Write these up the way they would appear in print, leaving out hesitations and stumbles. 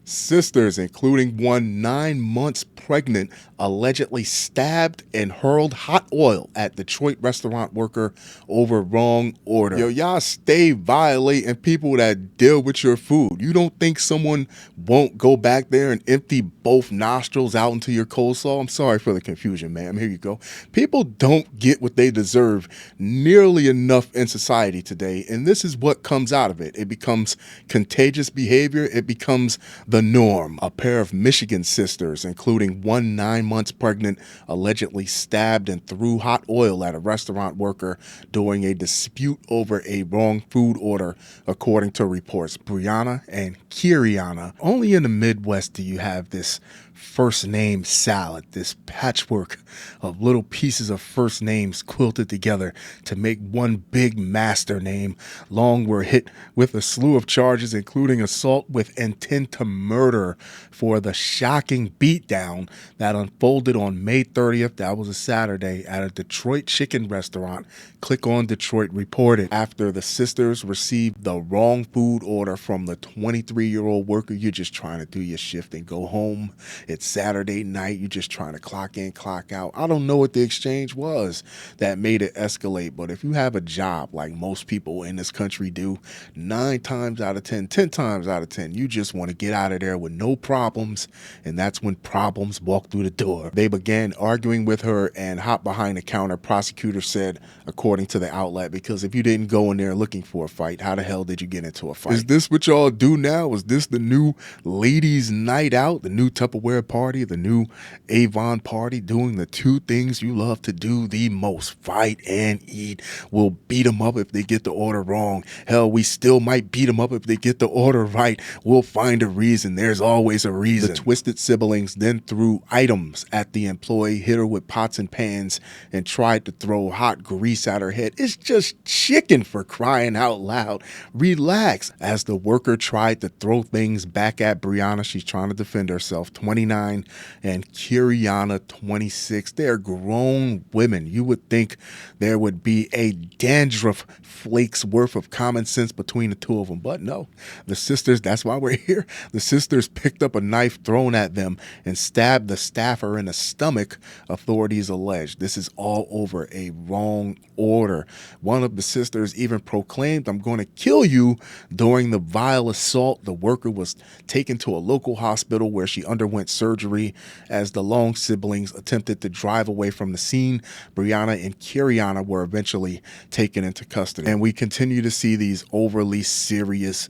Sisters, including one 9 months pregnant, allegedly stabbed and hurled hot oil at Detroit restaurant worker over wrong order. Yo, y'all stay violating people that deal with your food. You don't think someone won't go back there and empty both nostrils out into your coleslaw? I'm sorry for the confusion, ma'am. Here you go. People don't get what they deserve nearly enough in society today, and this is what comes out of it. It becomes contagious behavior. It becomes the norm. A pair of Michigan sisters, including one 9 months pregnant, allegedly stabbed and threw hot oil at a restaurant worker during a dispute over a wrong food order, according to reports. Brianna and Kierianna. Only in the Midwest do you have this first name salad, this patchwork of little pieces of first names quilted together to make one big master name. Long were hit with a slew of charges, including assault with intent to murder, for the shocking beatdown that unfolded on May 30th. That was a Saturday at a Detroit chicken restaurant. Click on Detroit reported after the sisters received the wrong food order from the 23-year-old worker. You're just trying to do your shift and go home. It's Saturday night. You're just trying to clock in, clock out. I don't know what the exchange was that made it escalate, but if you have a job like most people in this country do, 9 times out of 10, 10 times out of 10, you just want to get out of there with no problems, and that's when problems walk through the door. They began arguing with her and hopped behind the counter, prosecutors said, according to the outlet, because if you didn't go in there looking for a fight, how the hell did you get into a fight? Is this what y'all do now? Is this the new ladies' night out, the new Tupperware party, the new Avon party, doing the two things you love to do the most, fight and eat? We'll beat them up if they get the order wrong. Hell, we still might beat them up if they get the order right. We'll find a reason. There's always a reason. The twisted siblings then threw items at the employee, hit her with pots and pans, and tried to throw hot grease at her head. It's just chicken, for crying out loud. Relax. As the worker tried to throw things back at Brianna, she's trying to defend herself, 29, and Kierianna, 26. They're grown women. You would think there would be a dandruff flakes worth of common sense between the two of them, but no. The sisters, that's why we're here. The sisters picked up a knife thrown at them and stabbed the staffer in the stomach, authorities allege. This is all over a wrong order. One of the sisters even proclaimed, "I'm going to kill you," during the vile assault. The worker was taken to a local hospital where she underwent surgery. As the Long siblings attempted to drive away from the scene, Brianna and Kierianna were eventually taken into custody. And we continue to see these overly serious,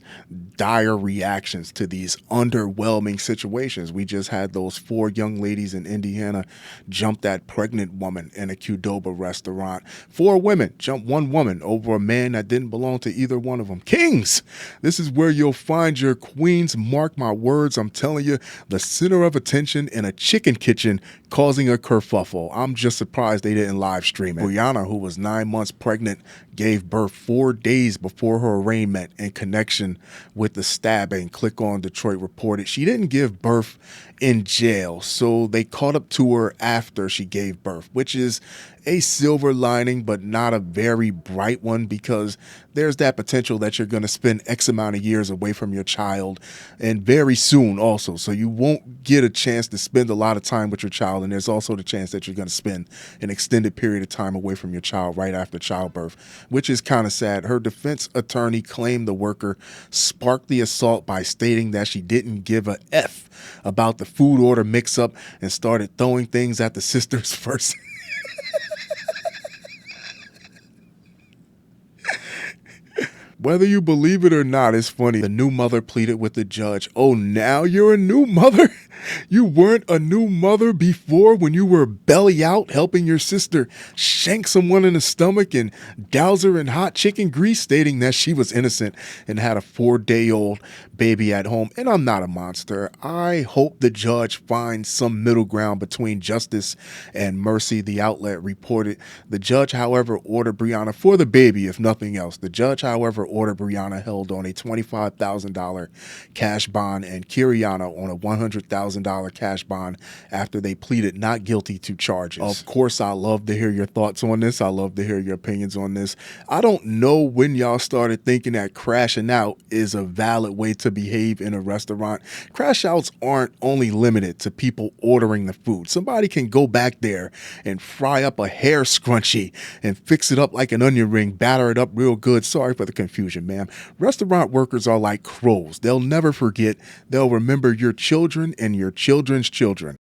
dire reactions to these underwhelming situations. We just had those 4 young ladies in Indiana jump that pregnant woman in a Qdoba restaurant. 4 women jumped one woman over a man that didn't belong to either one of them. Kings, this is where you'll find your queens. Mark my words. I'm telling you, the center of attention in a chicken kitchen causing a kerfuffle. I'm just surprised they didn't live stream it. Brianna, who was 9 months pregnant, gave birth 4 days before her arraignment in connection with the stabbing. Click on Detroit reported. She didn't give birth in jail, so they caught up to her after she gave birth, which is a silver lining, but not a very bright one, because there's that potential that you're going to spend X amount of years away from your child, and very soon also. So you won't get a chance to spend a lot of time with your child, and there's also the chance that you're going to spend an extended period of time away from your child right after childbirth, which is kind of sad. Her defense attorney claimed the worker sparked the assault by stating that she didn't give a F about the food order mix-up and started throwing things at the sisters first. Whether you believe it or not, it's funny. The new mother pleaded with the judge. "Oh, now you're a new mother? You weren't a new mother before, when you were belly out helping your sister shank someone in the stomach and douse her in hot chicken grease," stating that she was innocent and had a 4-day-old baby at home. And I'm not a monster. I hope the judge finds some middle ground between justice and mercy, the outlet reported. The judge, however, ordered Brianna, for the baby if nothing else, the judge, however, ordered Brianna held on a $25,000 cash bond and Kierianna on a $100,000 cash bond after they pleaded not guilty to charges. Of course, I love to hear your thoughts on this. I love to hear your opinions on this. I don't know when y'all started thinking that crashing out is a valid way to to behave in a restaurant. Crash outs aren't only limited to people ordering the food. Somebody can go back there and fry up a hair scrunchie and fix it up like an onion ring, batter it up real good. Sorry for the confusion, ma'am. Restaurant workers are like crows. They'll never forget. They'll remember your children and your children's children.